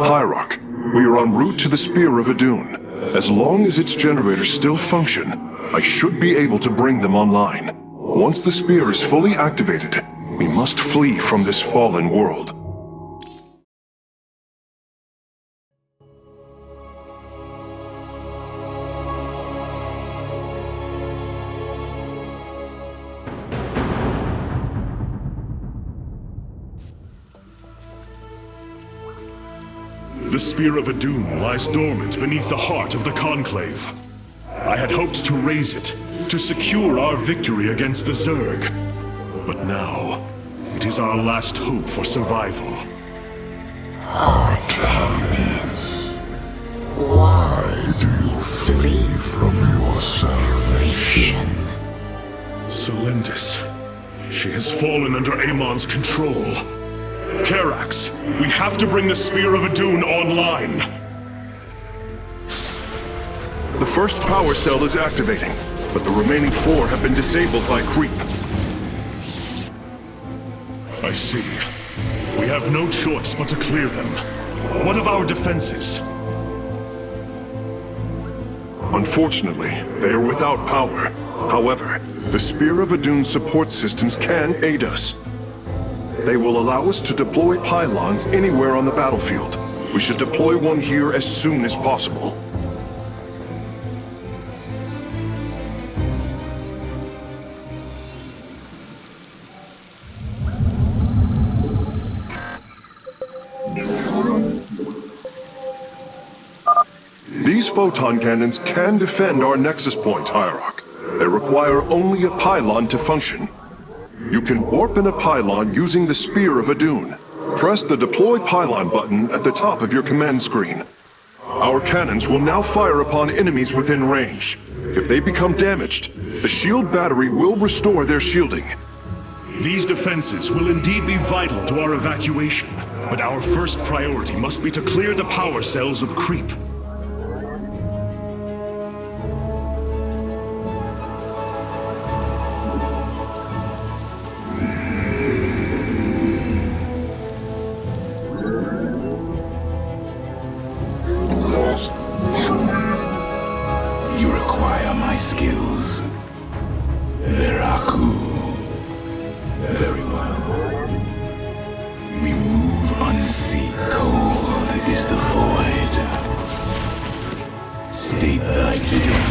Hierarch, we are en route to the Spear of Adun. As long as its generators still function, I should be able to bring them online. Once the spear is fully activated, we must flee from this fallen world. The Spear of Adun lies dormant beneath the heart of the Conclave. I had hoped to raise it, to secure our victory against the Zerg. But now, it is our last hope for survival. Artemis, why do you flee from your salvation? Celendis. She has fallen under Amon's control. Karax, we have to bring the Spear of Adun online. The first power cell is activating, but the remaining 4 have been disabled by creep. I see. We have no choice but to clear them. What of our defenses? Unfortunately, they are without power. However, the Spear of Adun support systems can aid us. They will allow us to deploy pylons anywhere on the battlefield. We should deploy one here as soon as possible. These photon cannons can defend our nexus point, Hierarch. They require only a pylon to function. You can warp in a pylon using the Spear of Adun. Press the Deploy Pylon button at the top of your command screen. Our cannons will now fire upon enemies within range. If they become damaged, the shield battery will restore their shielding. These defenses will indeed be vital to our evacuation, but our first priority must be to clear the power cells of creep. You require my skills. Veraku. Very well. We move unseen. Cold is the void. State thy bidding.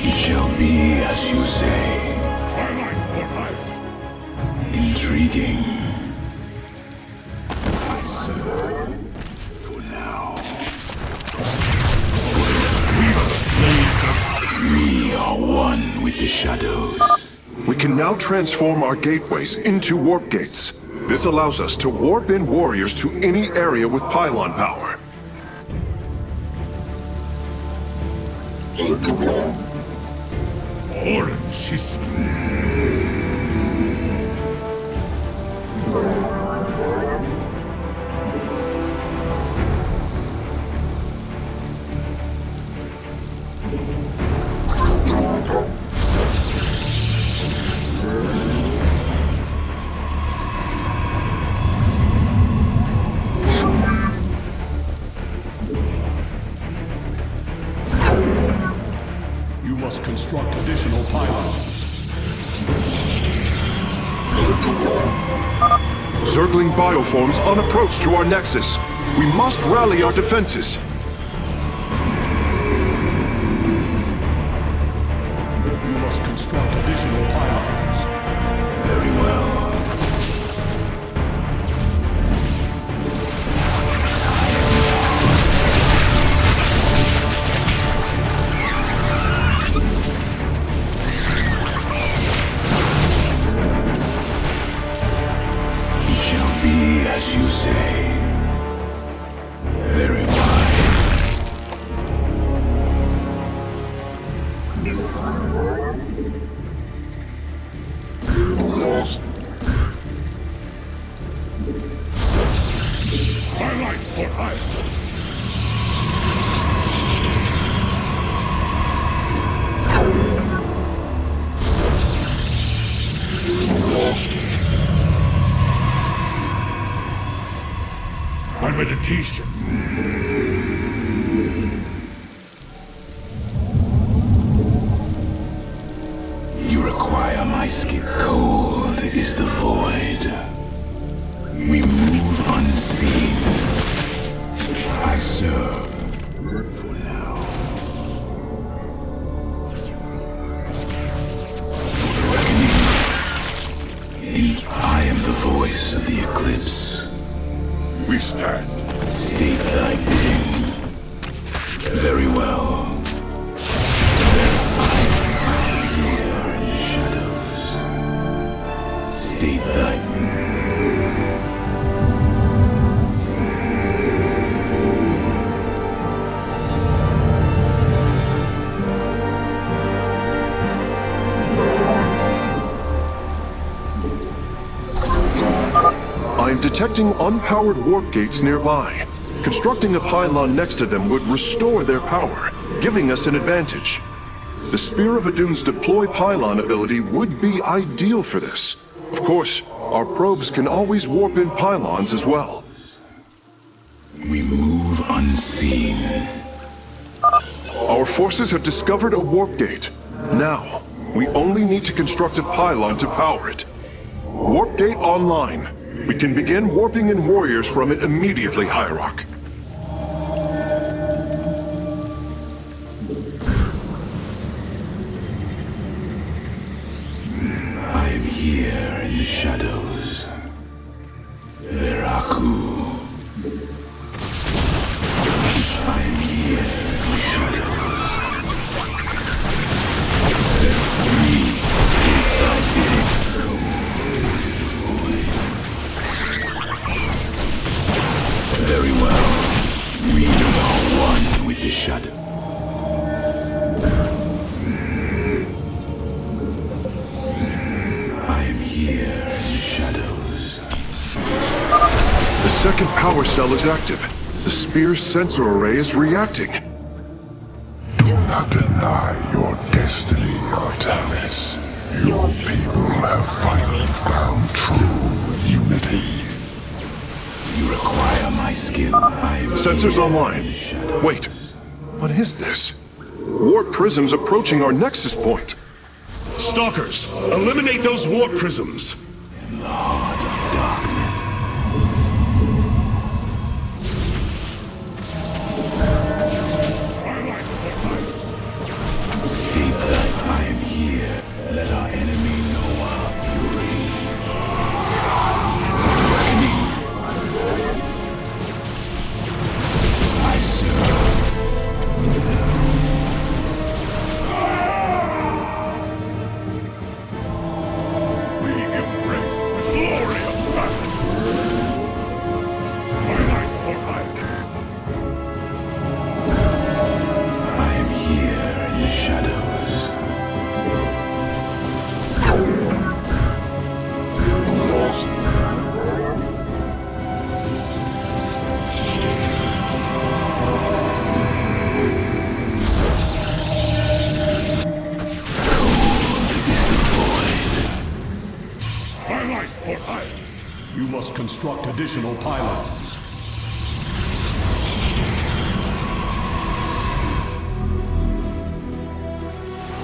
It shall be as you say. Intriguing. For now. We are one with the shadows. We can now transform our gateways into warp gates. This allows us to warp in warriors to any area with pylon power. Orange is... You must construct additional pylons. Zergling bioforms on approach to our nexus. We must rally our defenses. You must construct additional pylons. Very well. It shall be as you say. Very wise. My life for hire. My meditation. You require my skill. Cold is the void. We move unseen. I serve for now. For reckoning. I am the voice of the eclipse. We stand. State thy bidding. Very well. Here in the shadows. State thy... I'm detecting unpowered warp gates nearby. Constructing a pylon next to them would restore their power, giving us an advantage. The Spear of Adun's deploy pylon ability would be ideal for this. Of course, our probes can always warp in pylons as well. We move unseen. Our forces have discovered a warp gate. Now, we only need to construct a pylon to power it. Warp gate online. We can begin warping in warriors from it immediately, Hierarch. I am here in the shadows. Veraku. I am here in the shadows. Very well. We are one with the shadow. I am here in the shadows. The second power cell is active. The Spear's sensor array is reacting. Do not deny your destiny, Artanis. Your people have finally found true unity. You require my skill. I am Sensors here online. in the shadows. Wait, what is this? Warp prisms approaching our nexus point. Stalkers, eliminate those warp prisms. In the heart of darkness. State that I am here. Let our enemy know our fury. For reckoning. I serve. We embrace the glory of battle. My life for life. I am here in the shadows. My life for life. You must construct additional pylons.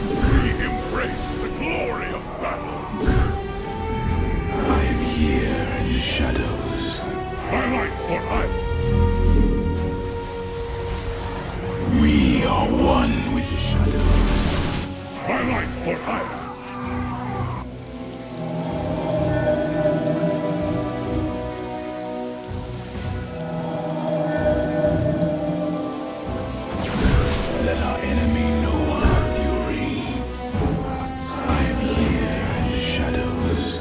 We embrace the glory of battle. I am here in the shadows. My life for life. We are one with the shadows. My life for life. Let our enemy know our fury. I am here in the shadows.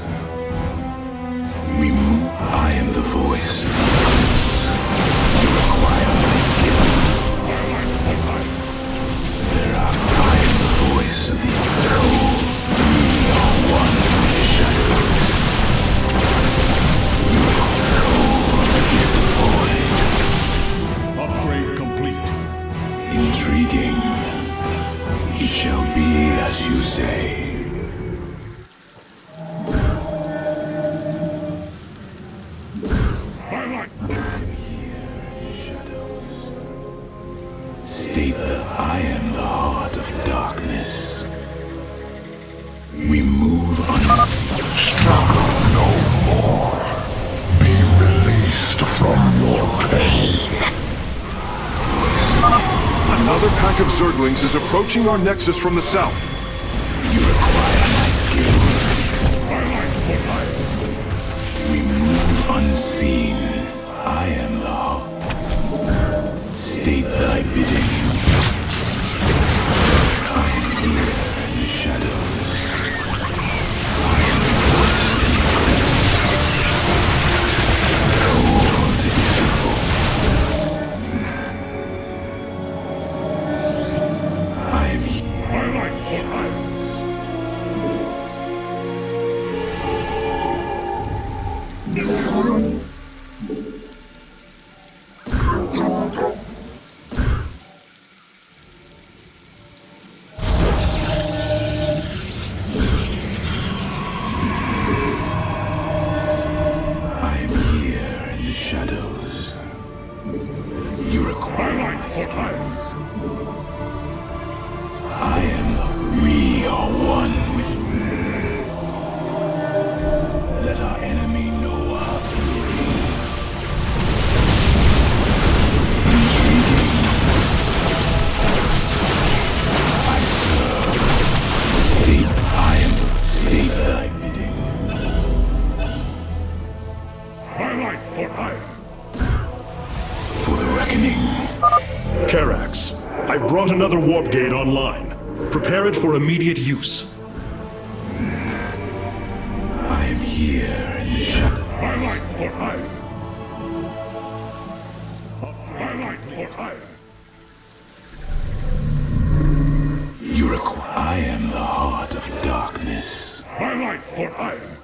We move. I am the voice of the eclipse. You require my skills. I am the voice of the cold. We are one with the shadows. Cold is the void. Upgrade complete. Intriguing. It shall be as you say. My life. State that I am the heart of darkness. We move on. Struggle no more. Be released from your pain. Another pack of Zerglings is approaching our nexus from the south. You require my skills. We move unseen. I am the heart. State thy bidding. I am here in the shadows. I am the voice in the eclipse. Cold is the voice. I am here. My life for irons. I am here in the shadows. You require my skills. I am the... We are one with... Let our enemy know our fury. Intriguing. I serve. State I am the... State thy bidding. My life for iron. For the reckoning. Karax, I've brought another warp gate online. Prepare it for immediate use. I am here in the shadow. My life for iron. My life for iron. You require... I am the heart of darkness. My life for iron.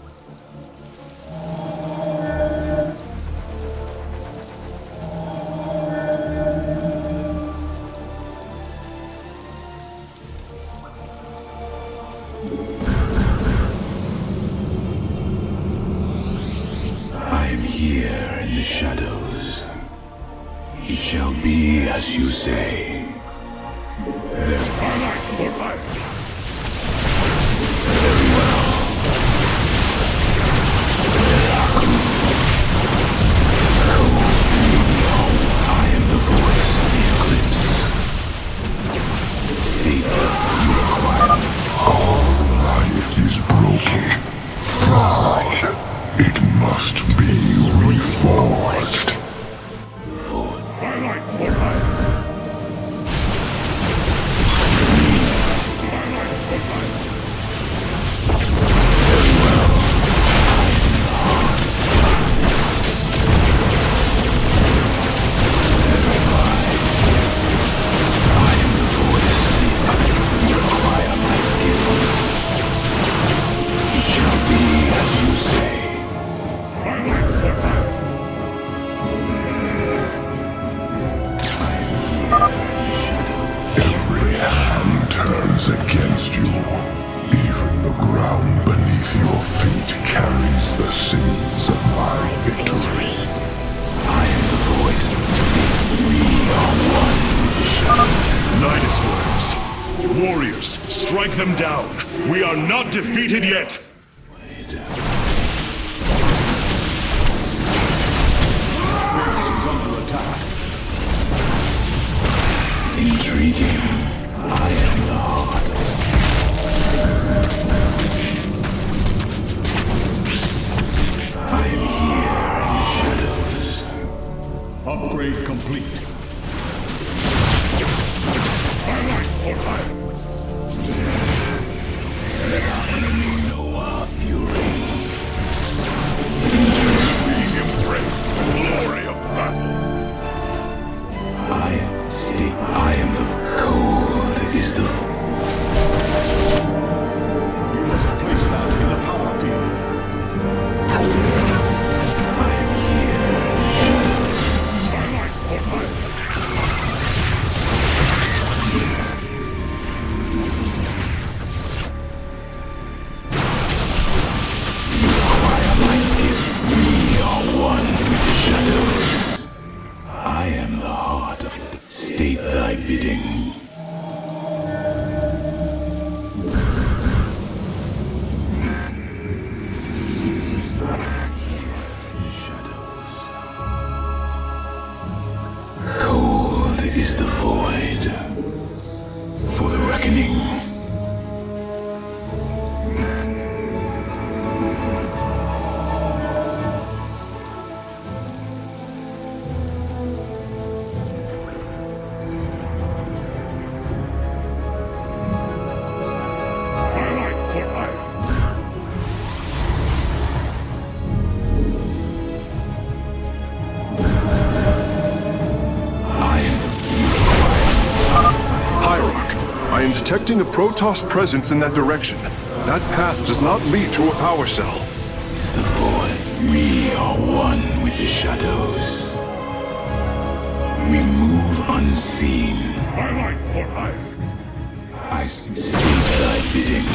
I am here in the shadows. It shall be as you say. My life for iron. Very well. I am the voice of the eclipse. State that you require. All life is broken. Flawed. It must be reforged. My life for iron. Every hand turns against you. Even the ground beneath your feet carries the seeds of my victory. I am the voice. We are one with the shadow. Nidus worms. Warriors, strike them down. We are not defeated yet. Wait. Base is under attack. Intriguing. I am the heart. I am here in the shadows. Upgrade complete. My life for iron. Let our enemy know our fury. We embrace the glory of battle. I am the cold is the You must place that in a power field. I am here. My life for iron. You require my skill. We are one with the shadows. I am the heart of State thy bidding. Cold is the void for the reckoning. I am detecting a Protoss presence in that direction. That path does not lead to a power cell. The void. We are one with the shadows. We move unseen. My life for iron. I state thy bidding.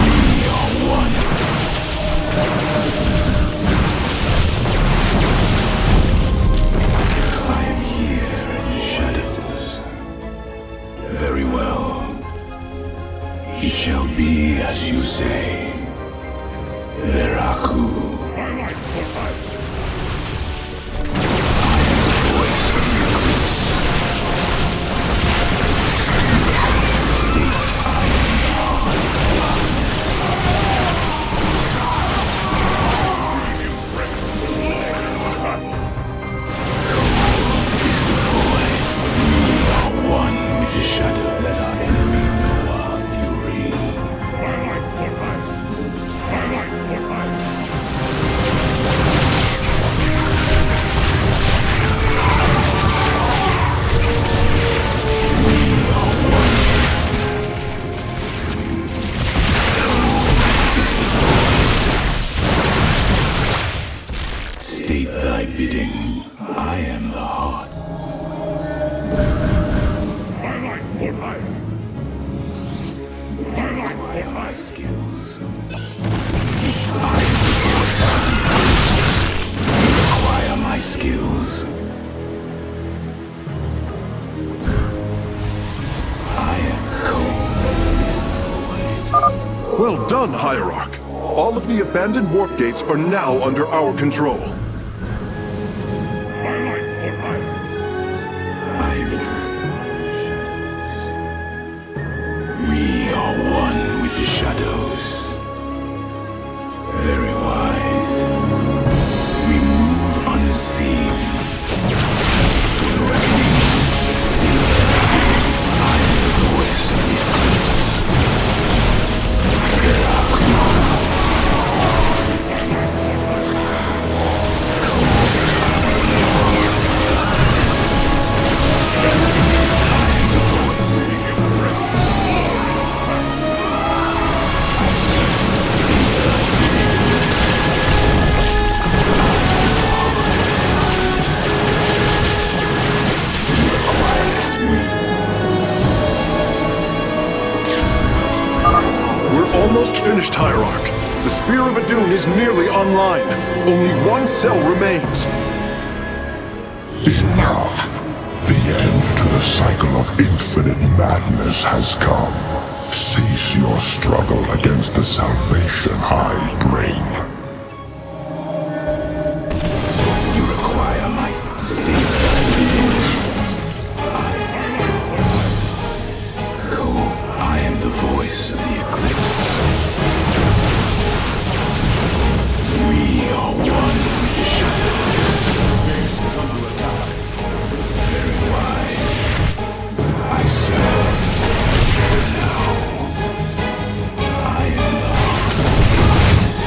We are one. I am here in the shadows. Very well. It shall be as you say. Veraku. My life for iron. I am the voice of the eclipse. State I am the heart of darkness. Cold is the void. We are one with the shadow. Let our enemy know our fury. My life for iron. My life for iron. State thy bidding. I am the heart. My life for iron. My life for My iron. skills. I am the voice of the eclipse. You require my skills. I am cold. Well done, Hierarch. All of the abandoned warp gates are now under our control. My life for iron. I am in the shadows. We are one with the shadows. Very wise. We move unseen. For the reckoning. I am the voice of the eclipse. We're almost finished, Hierarch. The Spear of Adun is nearly online. Only one cell remains. Enough. The end to the cycle of infinite madness has come. Cease your struggle against the salvation I bring. You require my state. Go. I am the voice of the eclipse. We are one with the shadows. Base is under attack. Very wise. I serve. Now. I am the heart of darkness.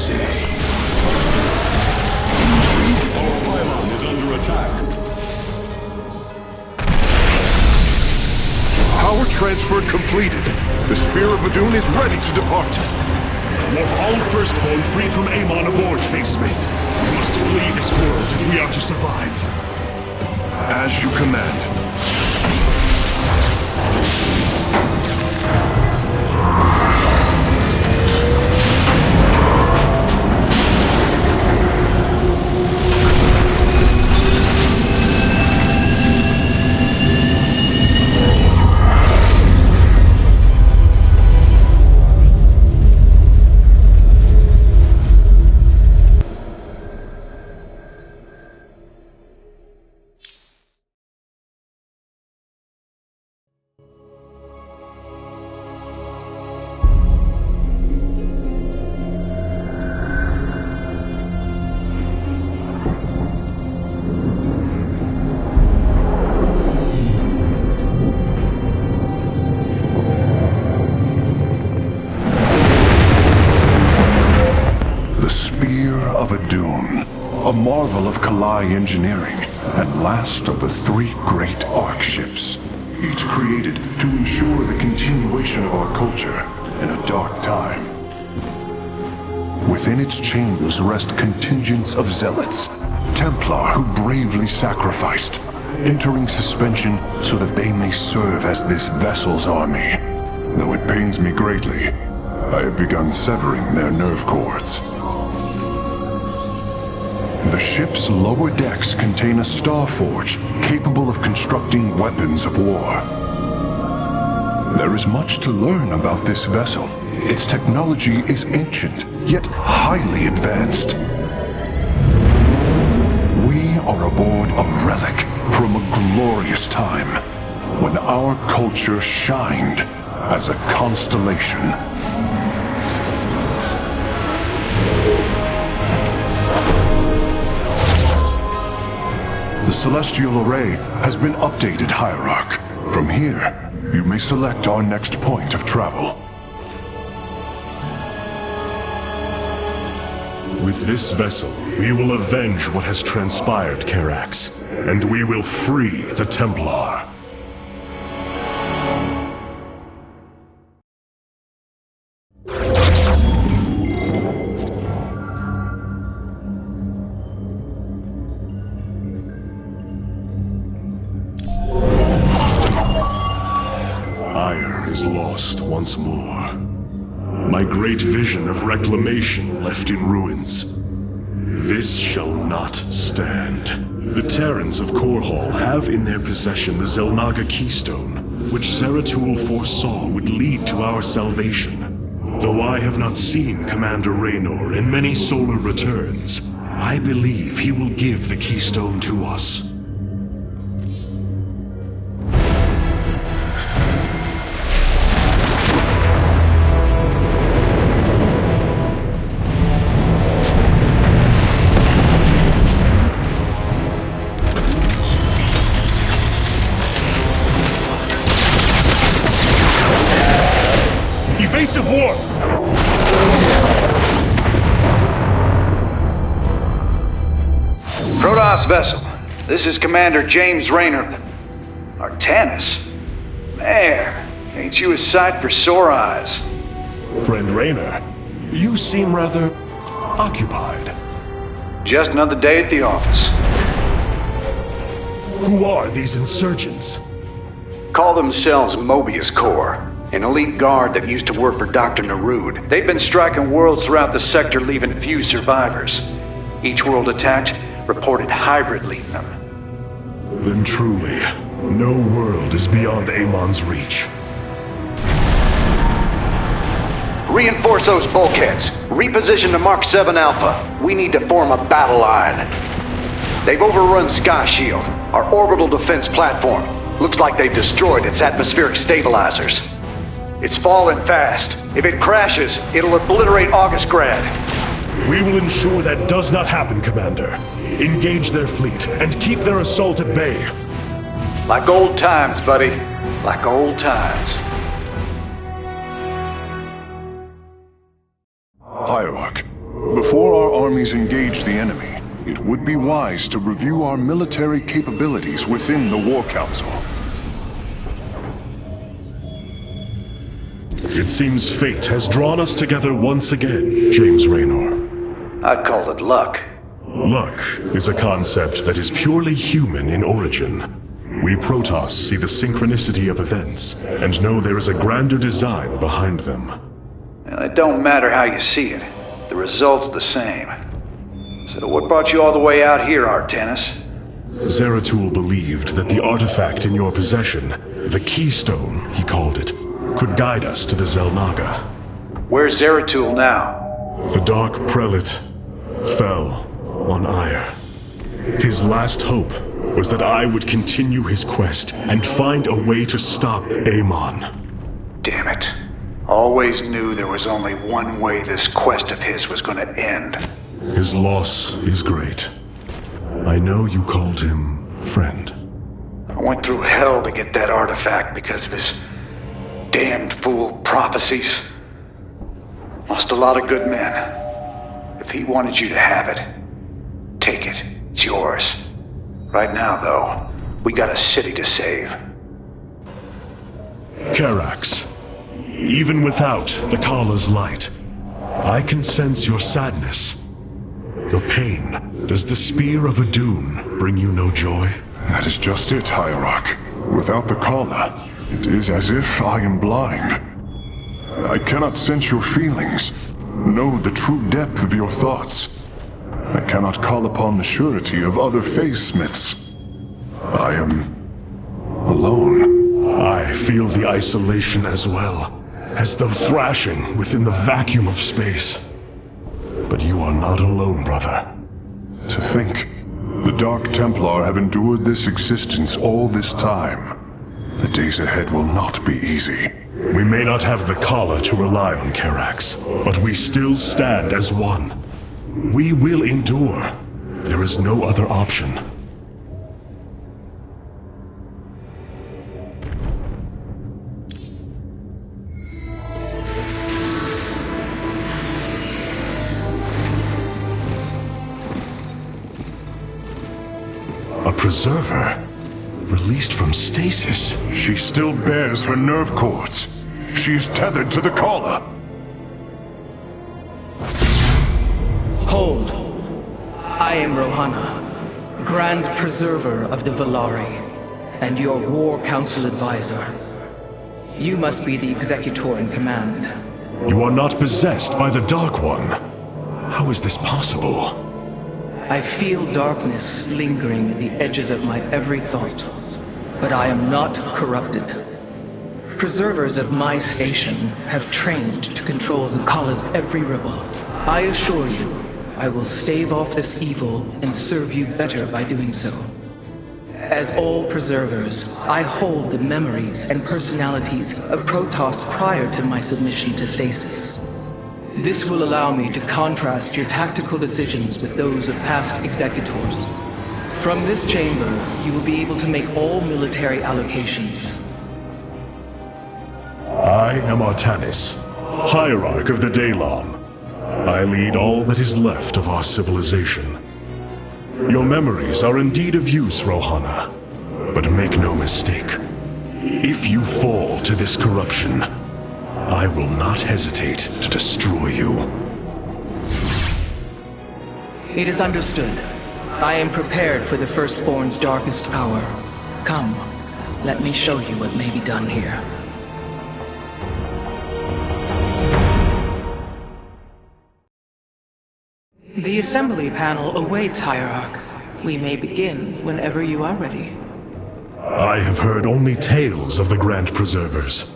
say? Our pylon is under attack. Power transfer completed. The Spear of Adun is ready to depart. Warp all Firstborn freed from Amon aboard, Facesmith. We must flee this world if we are to survive. As you command. A marvel of Kalai engineering, and last of the 3 great Ark ships, each created to ensure the continuation of our culture in a dark time. Within its chambers rest contingents of zealots, Templar who bravely sacrificed, entering suspension so that they may serve as this vessel's army. Though it pains me greatly, I have begun severing their nerve cords. The ship's lower decks contain a star forge capable of constructing weapons of war. There is much to learn about this vessel. Its technology is ancient, yet highly advanced. We are aboard a relic from a glorious time, when our culture shined as a constellation. The Celestial Array has been updated, Hierarch. From here, you may select our next point of travel. With this vessel, we will avenge what has transpired, Karax, and we will free the Templar. Is lost once more. My great vision of reclamation left in ruins. This shall not stand. The Terrans of Korhal have in their possession the Zelnaga Keystone, which Zeratul foresaw would lead to our salvation. Though I have not seen Commander Raynor in many solar returns, I believe he will give the Keystone to us. Evasive warp! Protoss vessel. This is Commander James Raynor. Artanis? Man, ain't you a sight for sore eyes? Friend Raynor, you seem rather occupied. Just another day at the office. Who are these insurgents? Call themselves Mobius Corps. An elite guard that used to work for Dr. Narud. They've been striking worlds throughout the sector, leaving few survivors. Each world attacked reported hybrid leaving them. Then truly, no world is beyond Amon's reach. Reinforce those bulkheads. Reposition the Mark 7 Alpha. We need to form a battle line. They've overrun Sky Shield, our orbital defense platform. Looks like they've destroyed its atmospheric stabilizers. It's falling fast. If it crashes, it'll obliterate Augustgrad. We will ensure that does not happen, Commander. Engage their fleet and keep their assault at bay. Like old times, buddy. Like old times. Hierarch, Before our armies engage the enemy, it would be wise to review our military capabilities within the War Council. It seems fate has drawn us together once again, James Raynor. I'd call it luck. Luck is a concept that is purely human in origin. We Protoss see the synchronicity of events, and know there is a grander design behind them. Well, it don't matter how you see it. The result's the same. So what brought you all the way out here, Artanis? Zeratul believed that the artifact in your possession, the Keystone, he called it, could guide us to the Xel'Naga. Where's Zeratul now? The Dark Prelate fell on Ire. His last hope was that I would continue his quest and find a way to stop Amon. Damn it. Always knew there was only one way this quest of his was gonna end. His loss is great. I know you called him friend. I went through hell to get that artifact because of his damned fool prophecies. Lost a lot of good men. If he wanted you to have it, take it. It's yours. Right now, though, we got a city to save. Karax, even without the Kala's light, I can sense your sadness. Your pain. Does the Spear of Adun bring you no joy? That is just it, Hierarch. Without the Kala, it is as if I am blind. I cannot sense your feelings, know the true depth of your thoughts. I cannot call upon the surety of other phase-smiths. I am alone. I feel the isolation as well, as though thrashing within the vacuum of space. But you are not alone, brother. To think, the Dark Templar have endured this existence all this time. The days ahead will not be easy. We may not have the Kala to rely on, Karax, but we still stand as one. We will endure. There is no other option. A preserver? Released from stasis? She still bears her nerve cords. She is tethered to the Kala. Hold. I am Rohana, Grand Preserver of the Valari, and your War Council advisor. You must be the executor in command. You are not possessed by the Dark One. How is this possible? I feel darkness lingering at the edges of my every thought, but I am not corrupted. Preservers of my station have trained to control the Kala's every ripple. I assure you, I will stave off this evil and serve you better by doing so. As all preservers, I hold the memories and personalities of Protoss prior to my submission to stasis. This will allow me to contrast your tactical decisions with those of past executors. From this chamber, you will be able to make all military allocations. I am Artanis, Hierarch of the Daylon. I lead all that is left of our civilization. Your memories are indeed of use, Rohana. But make no mistake. If you fall to this corruption, I will not hesitate to destroy you. It is understood. I am prepared for the Firstborn's darkest hour. Come, let me show you what may be done here. The assembly panel awaits, Hierarch. We may begin whenever you are ready. I have heard only tales of the Grand Preservers.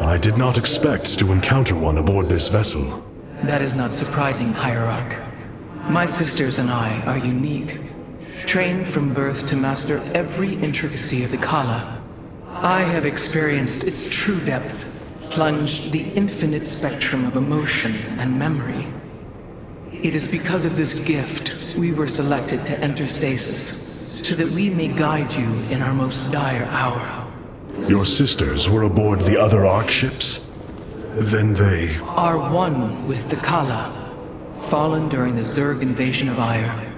I did not expect to encounter one aboard this vessel. That is not surprising, Hierarch. My sisters and I are unique, trained from birth to master every intricacy of the Kala. I have experienced its true depth, plunged the infinite spectrum of emotion and memory. It is because of this gift we were selected to enter stasis, so that we may guide you in our most dire hour. Your sisters were aboard the other Ark ships? Then they... Are one with the Kala. fallen during the Zerg invasion of Ire.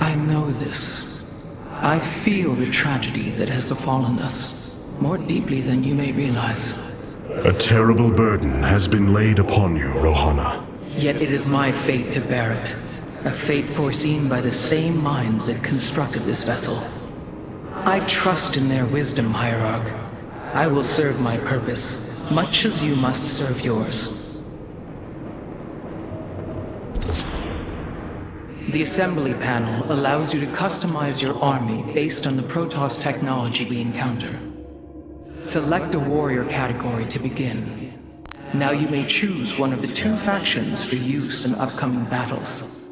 I know this. I feel the tragedy that has befallen us, more deeply than you may realize. A terrible burden has been laid upon you, Rohana. Yet it is my fate to bear it. A fate foreseen by the same minds that constructed this vessel. I trust in their wisdom, Hierarch. I will serve my purpose, much as you must serve yours. The assembly panel allows you to customize your army based on the Protoss technology we encounter. Select a warrior category to begin. Now you may choose one of the two factions for use in upcoming battles.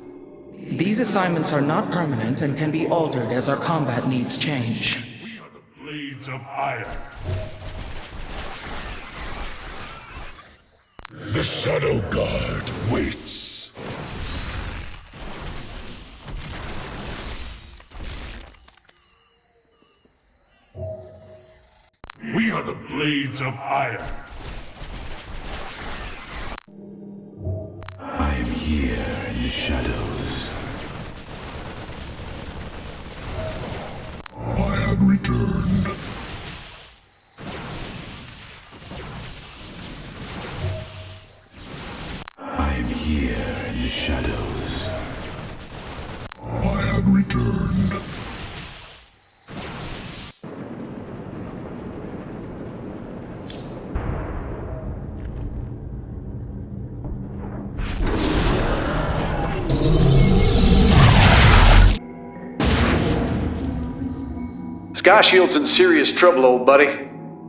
These assignments are not permanent and can be altered as our combat needs change. We are the Blades of Ire. The Shadow Guard waits. We are the Blades of Ire. I am here in the shadows. I have returned. I am here in the shadows. I have returned. Sky Shield's in serious trouble, old buddy.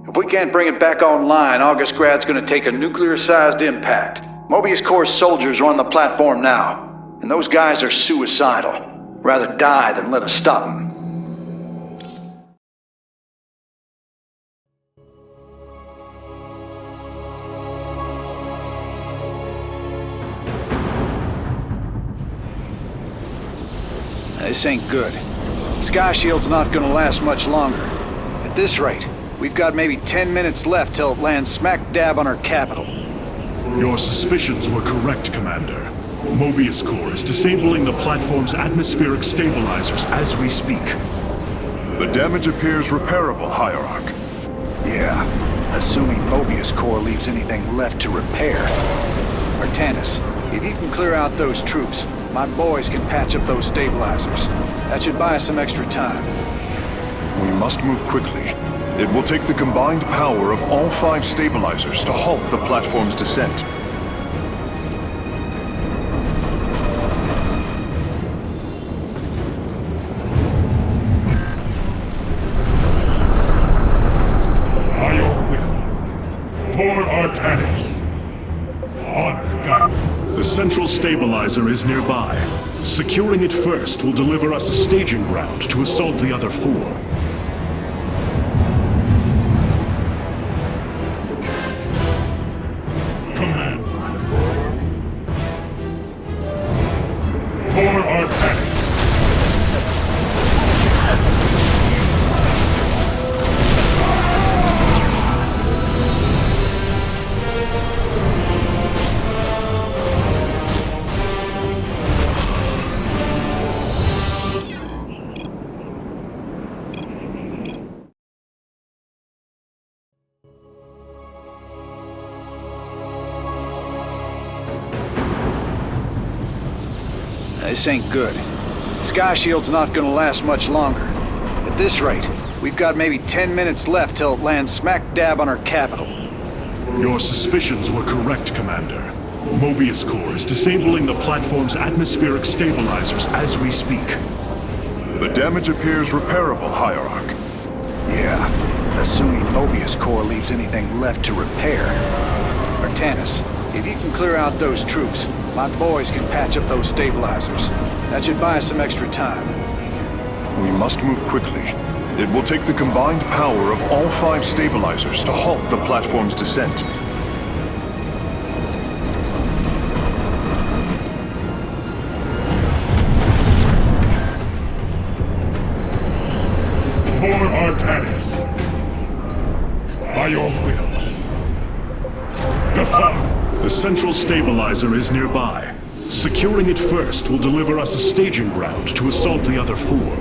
If we can't bring it back online, Augustgrad's gonna take a nuclear-sized impact. Mobius Corps soldiers are on the platform now, and those guys are suicidal. Rather die than let us stop them. This ain't good. Sky Shield's not gonna last much longer. At this rate, we've got maybe 10 minutes left till it lands smack dab on our capital. Your suspicions were correct, Commander. Mobius Corps is disabling the platform's atmospheric stabilizers as we speak. The damage appears repairable, Hierarch. Yeah, assuming Mobius Corps leaves anything left to repair. Artanis, if you can clear out those troops, my boys can patch up those stabilizers. That should buy us some extra time. We must move quickly. It will take the combined power of all 5 stabilizers to halt the platform's descent. By your will, for Artanis. Honor, God. The central stabilizer is nearby. Securing it first will deliver us a staging ground to assault the other 4. Command. For Artanis. This ain't good. Sky Shield's not gonna last much longer. At this rate, we've got maybe 10 minutes left till it lands smack dab on our capital. Your suspicions were correct, Commander. Mobius Corps is disabling the platform's atmospheric stabilizers as we speak. The damage appears repairable, Hierarch. Yeah, assuming Mobius Corps leaves anything left to repair. Artanis, if you can clear out those troops, my boys can patch up those stabilizers. That should buy us some extra time. We must move quickly. It will take the combined power of all 5 stabilizers to halt the platform's descent. For Artanis. By your will. The sun. The central stabilizer is nearby. Securing it first will deliver us a staging ground to assault the other four.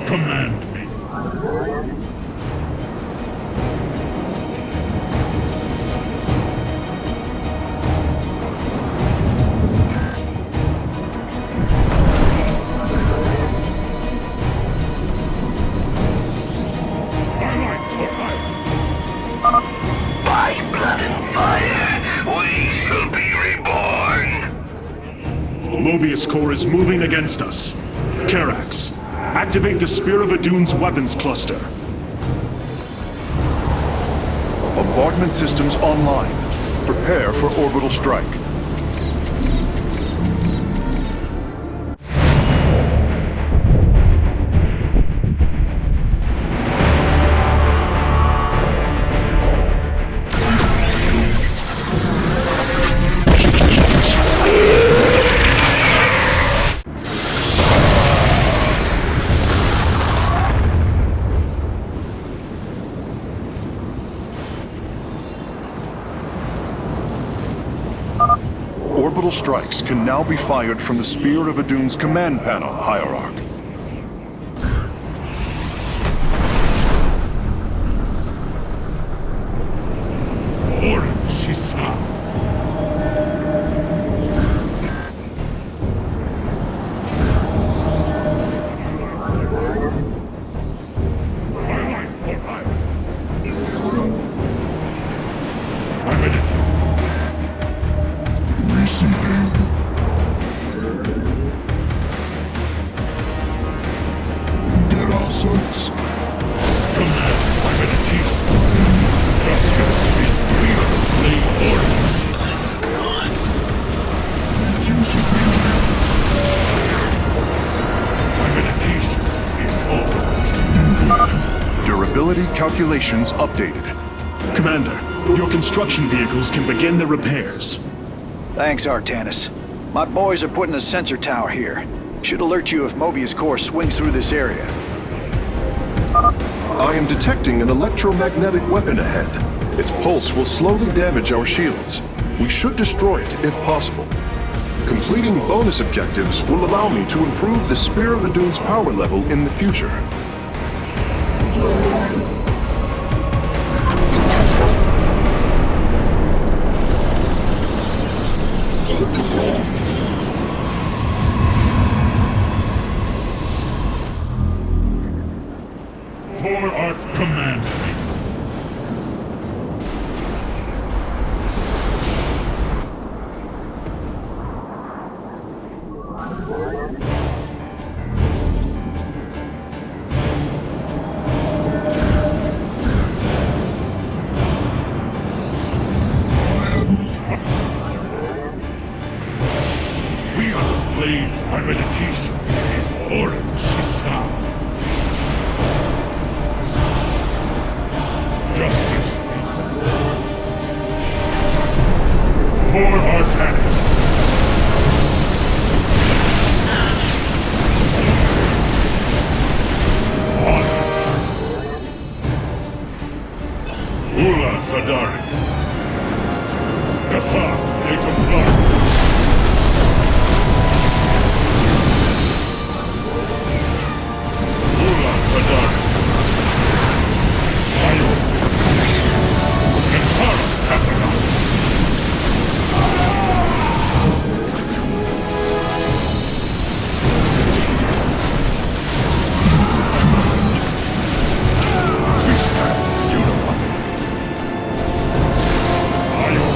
Command me. By blood and fire, we shall be reborn! Mobius Core is moving against us. Karax, activate the Spear of Adun's weapons cluster. Bombardment systems online. Prepare for orbital strike. Orbital strikes can now be fired from the Spear of Adun's command panel, Hierarch. Durability calculations updated. Commander, your construction vehicles can begin their repairs. Thanks, Artanis. My boys are putting a sensor tower here. Should alert you if Mobius Core swings through this area. I am detecting an electromagnetic weapon ahead. Its pulse will slowly damage our shields. We should destroy it if possible. Completing bonus objectives will allow me to improve the Spear of Adun's power level in the future. For art command me. We are blade. My meditation is orange sound. Justice. For Artanis. Ula Sadari. Kassar, Natum Blood. Ula Sadari. Ayo. Kentara Tassaga. We stand unified. Ayo.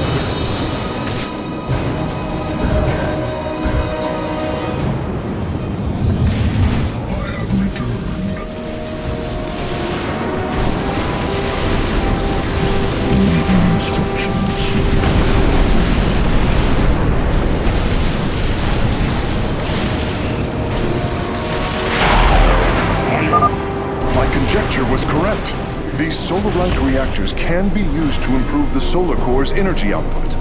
Archer was correct. These solar-light reactors can be used to improve the solar core's energy output.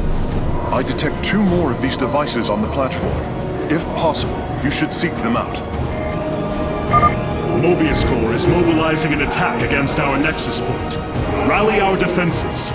I detect 2 more of these devices on the platform. If possible, you should seek them out. Mobius Corps is mobilizing an attack against our nexus point. Rally our defenses.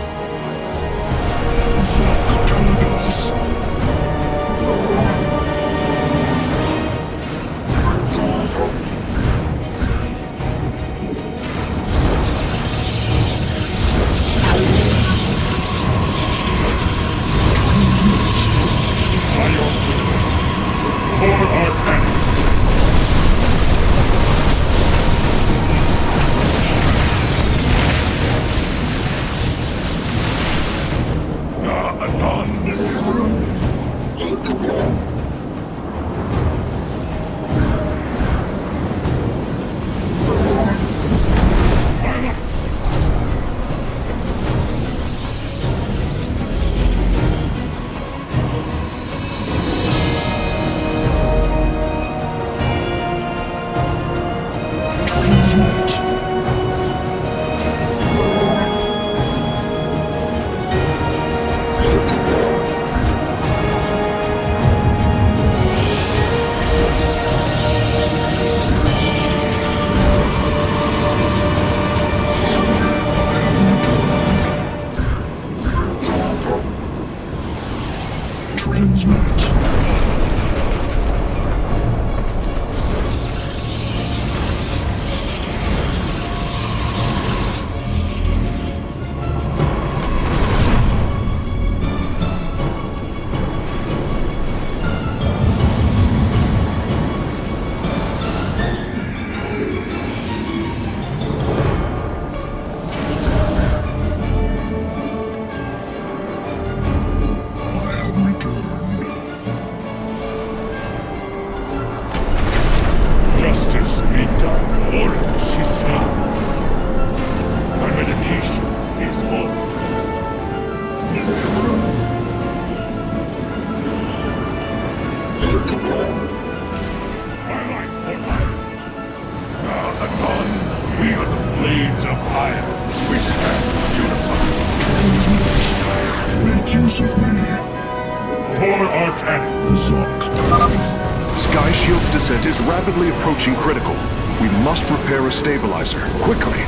Sky Shield's descent is rapidly approaching critical. We must repair a stabilizer, quickly.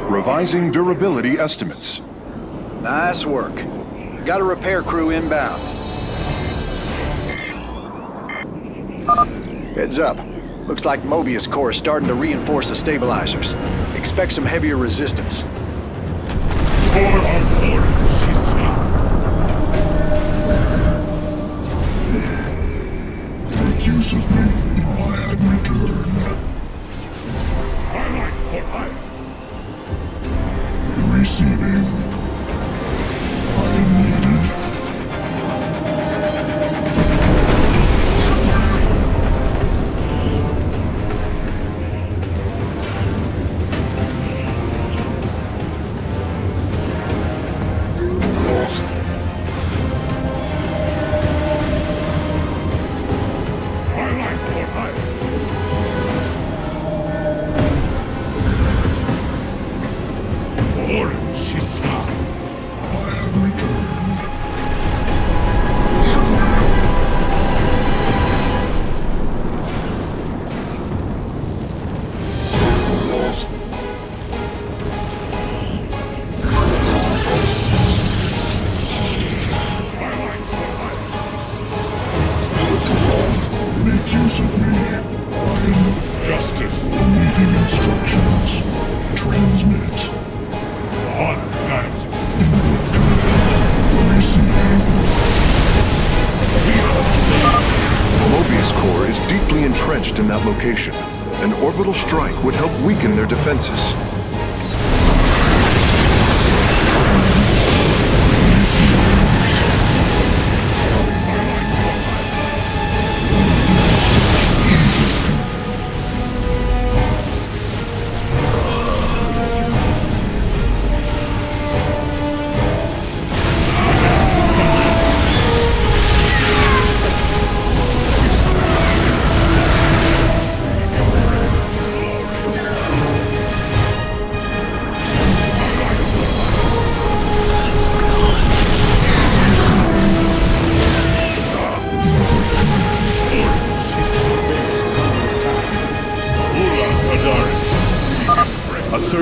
Revising durability estimates. Nice work. Got a repair crew inbound. Heads up. Looks like Mobius Corps is starting to reinforce the stabilizers. Expect some heavier resistance. For our glory, she said. Make use of me in my return. My life for hire. Receiving. I am needed. My life for hire. Orin, she saw. I have returned. Make use of me. I am Justice. awaiting instructions. Transmit. On that. Receiving. The Mobius Corps is deeply entrenched in that location. An orbital strike would help weaken their defenses.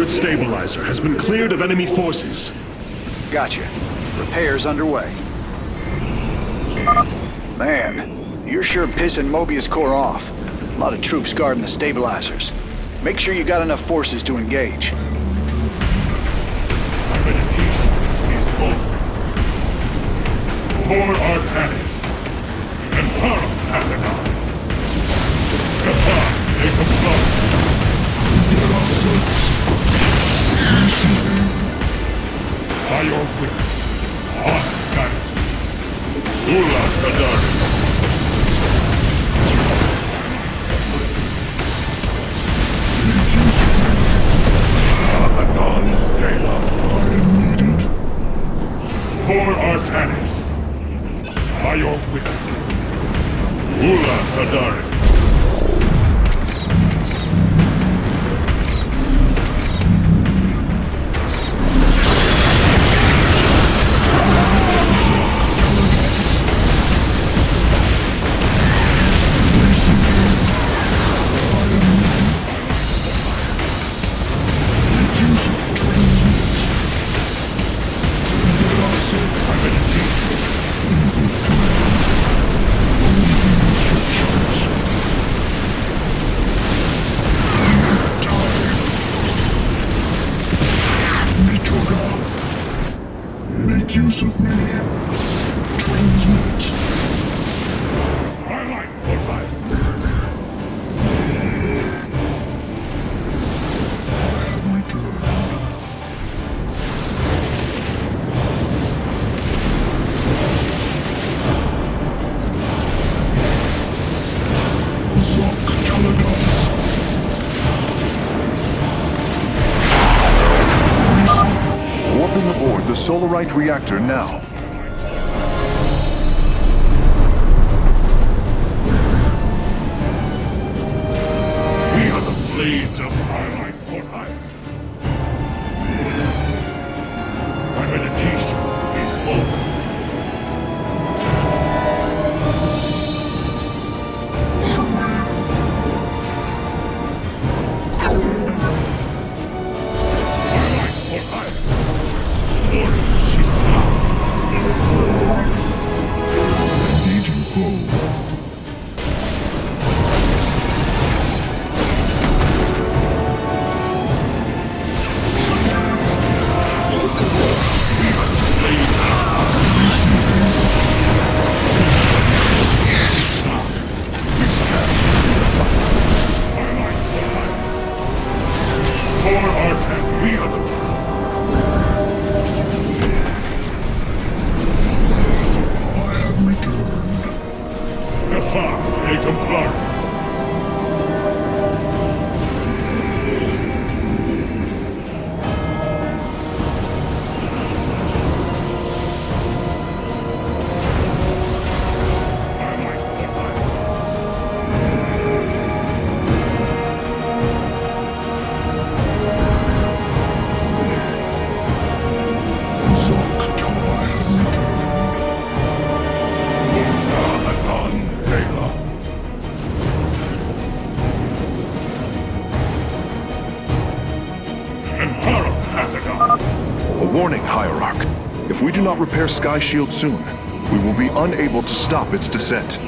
Stabilizer has been cleared of enemy forces. Gotcha. Repairs underway. Man, you're sure pissing Mobius Corps off. A lot of troops guarding the stabilizers. Make sure you got enough forces to engage. My meditation is over. For Artanis, Antara Tassagon, Kassar, by your will, on night, Ula Sadari. Abaddon Thela. I am needed. For Artanis, by your will, Ula Sadari. Make use of me. Transmit. My life for life. I have returned. Zoc Talagas. Warping aboard the Solarite reactor now. We are the blades of my life for life. My meditation is over. Engaging foe. For Artan, we are the Returned. Kassar, de Templar. Zoc Talagas has returned. Abaddon Thela. Antara Tassagon. A warning, Hierarch. If we do not repair Sky Shield soon, we will be unable to stop its descent. I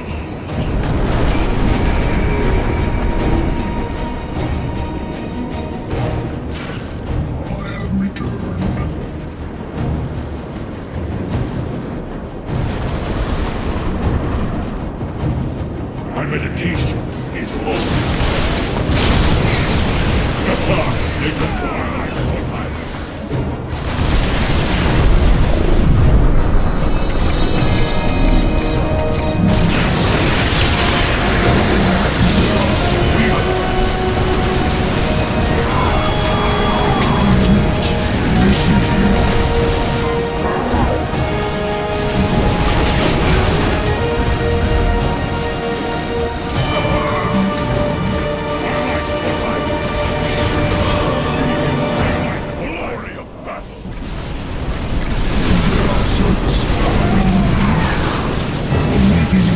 have returned. My meditation is over.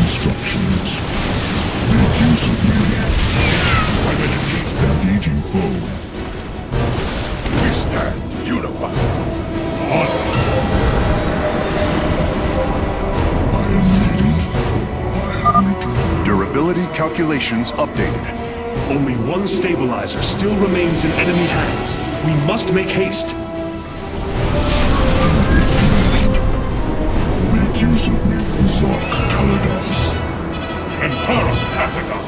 Instructions. Make use of me. Engaging foe. We stand unified. I am needed. I am returned. Durability calculations updated. Only one stabilizer still remains in enemy hands. We must make haste. Make use of me, Zark Kaladas. And Tara Tassaka.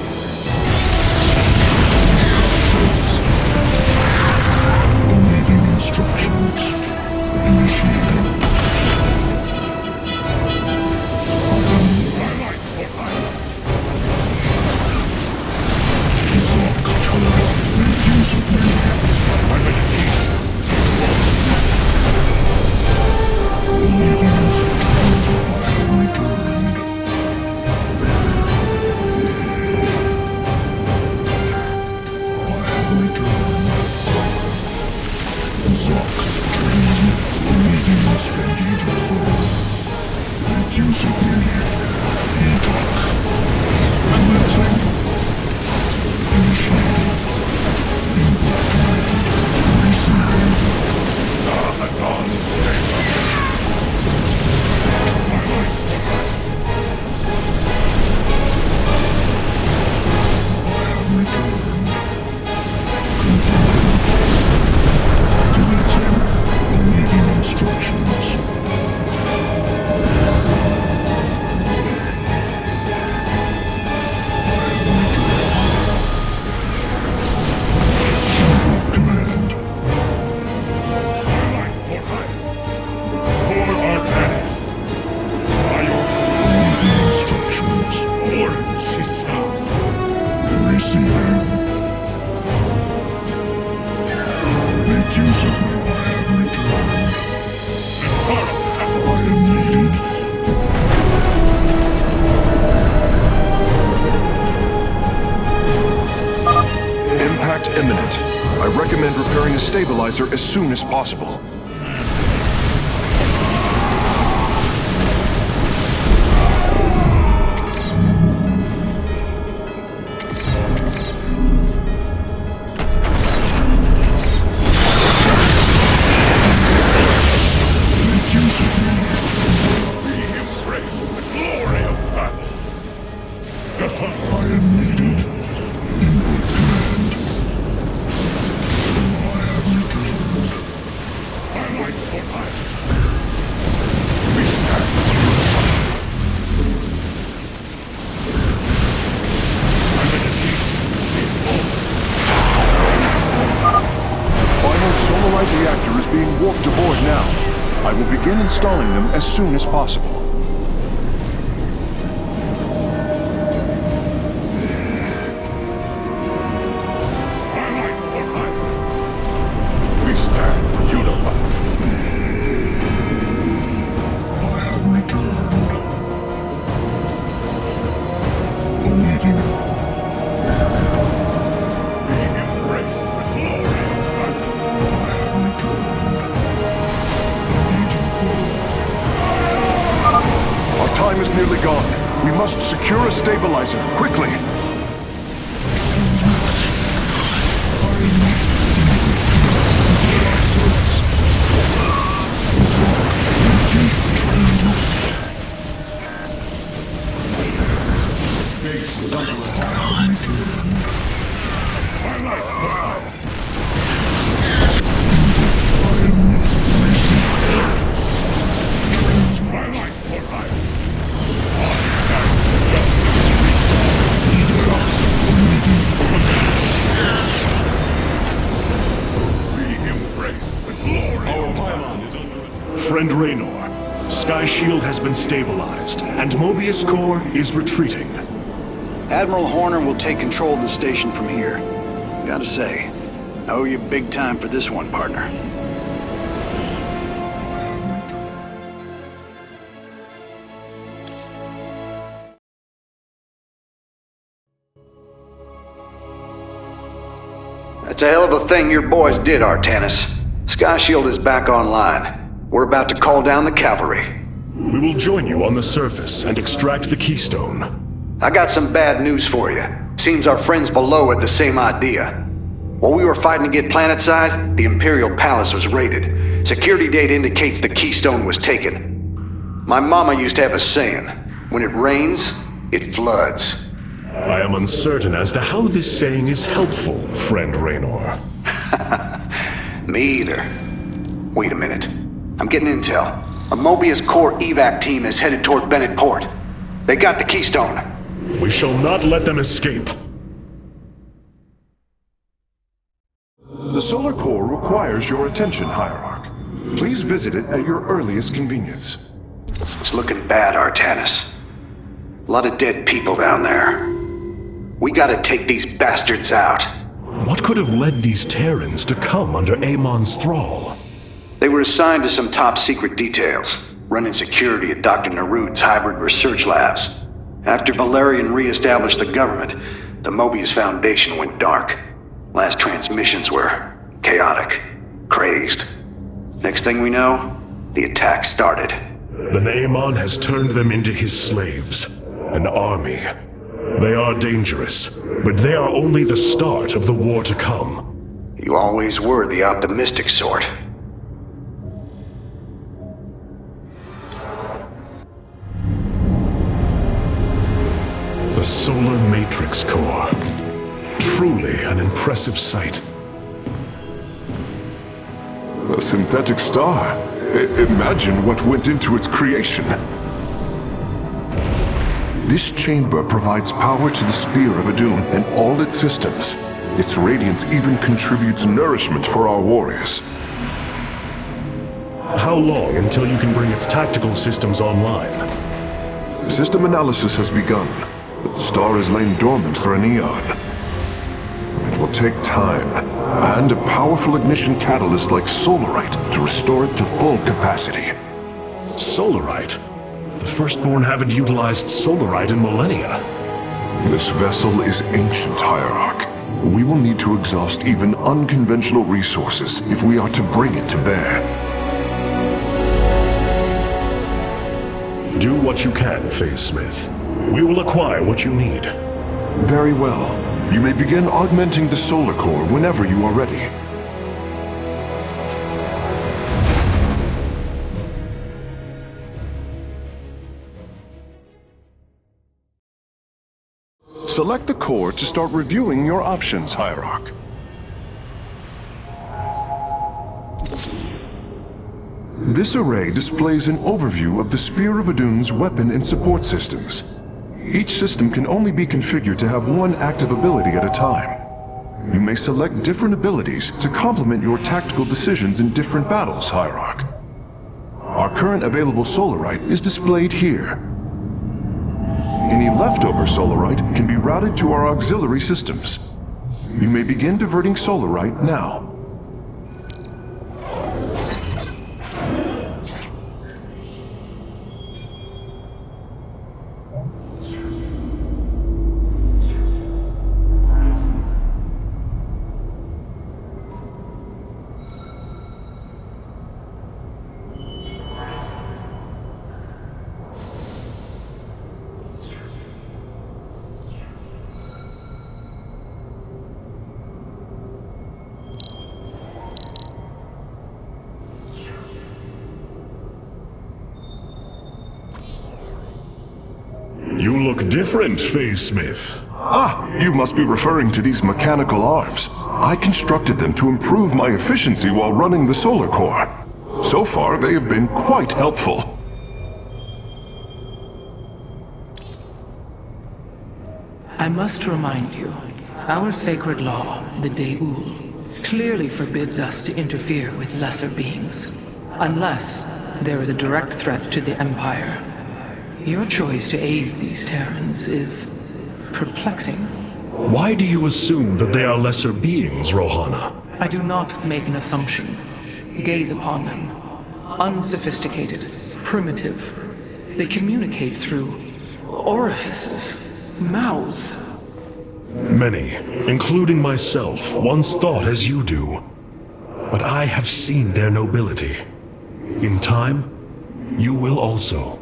Awaiting instructions. Initiating. Zark Kaladas. Make use of me. I'm ready to teach. Awaiting instructions. I have returned. Zark, transmit, awaiting instructions. Make use of me. E-Talk. Commencing. Initiating. Input command. Receiving. I have returned. Confirmed. Commencing. Awaiting instructions. Input command. For Artanis. Awaiting instructions. Orange Shisa. Receiving. Make use of me. I have returned. I am needed. Impact imminent. I recommend repairing a stabilizer as soon as possible. Make use of me. We embrace the glory of battle. The sun. I am needed. Input command. I have returned. Light for life. We stand. Meditation is over. The final Solarite reactor is being warped aboard now. I will begin installing them as soon as possible. Light for life. We stand unified. I have returned. Awaiting. We embrace the glory of battle. I have returned. Engaging foe. Our time is nearly gone. We must secure a stabilizer, quickly. Base is under attack. My light for life. Justice. Friend Raynor, Sky Shield has been stabilized, and Mobius Core is retreating. Admiral Horner will take control of the station from here. Gotta say, I owe you big time for this one, partner. That's a hell of a thing your boys did, Artanis. Sky Shield is back online. We're about to call down the cavalry. We will join you on the surface and extract the keystone. I got some bad news for you. Seems our friends below had the same idea. While we were fighting to get planetside, the Imperial Palace was raided. Security data indicates the keystone was taken. My mama used to have a saying, when it rains, it floods. I am uncertain as to how this saying is helpful, Friend Raynor. Me either. Wait a minute. I'm getting intel. A Mobius Core evac team is headed toward Bennett Port. They got the keystone. We shall not let them escape. The solar core requires your attention, Hierarch. Please visit it at your earliest convenience. It's looking bad, Artanis. A lot of dead people down there. We gotta take these bastards out. What could have led these Terrans to come under Amon's thrall? They were assigned to some top-secret details, running security at Dr. Narud's hybrid research labs. After Valerian re-established the government, the Mobius Foundation went dark. Last transmissions were chaotic, crazed. Next thing we know, the attack started. Then Amon has turned them into his slaves, an army. They are dangerous, but they are only the start of the war to come. You always were the optimistic sort. The Solar Matrix Core. Truly an impressive sight. A synthetic star. Imagine what went into its creation. This chamber provides power to the Spear of Adun and all its systems. Its radiance even contributes nourishment for our warriors. How long until you can bring its tactical systems online? System analysis has begun, but the star has lain dormant for an eon. It will take time, and a powerful ignition catalyst like Solarite to restore it to full capacity. Solarite? The Firstborn haven't utilized Solarite in millennia. This vessel is ancient, Hierarch. We will need to exhaust even unconventional resources if we are to bring it to bear. Do what you can, Phase Smith. We will acquire what you need. Very well. You may begin augmenting the solar core whenever you are ready. Select the core to start reviewing your options, Hierarch. This array displays an overview of the Spear of Adun's weapon and support systems. Each system can only be configured to have one active ability at a time. You may select different abilities to complement your tactical decisions in different battles, Hierarch. Our current available Solarite is displayed here. Any leftover Solarite can be routed to our auxiliary systems. You may begin diverting Solarite now. You look different, Phase Smith. Ah, you must be referring to these mechanical arms. I constructed them to improve my efficiency while running the solar core. So far, they have been quite helpful. I must remind you, our sacred law, the Deul, clearly forbids us to interfere with lesser beings. Unless there is a direct threat to the Empire. Your choice to aid these Terrans is perplexing. Why do you assume that they are lesser beings, Rohana? I do not make an assumption. Gaze upon them. Unsophisticated, primitive. They communicate through orifices, mouths. Many, including myself, once thought as you do. But I have seen their nobility. In time, you will also.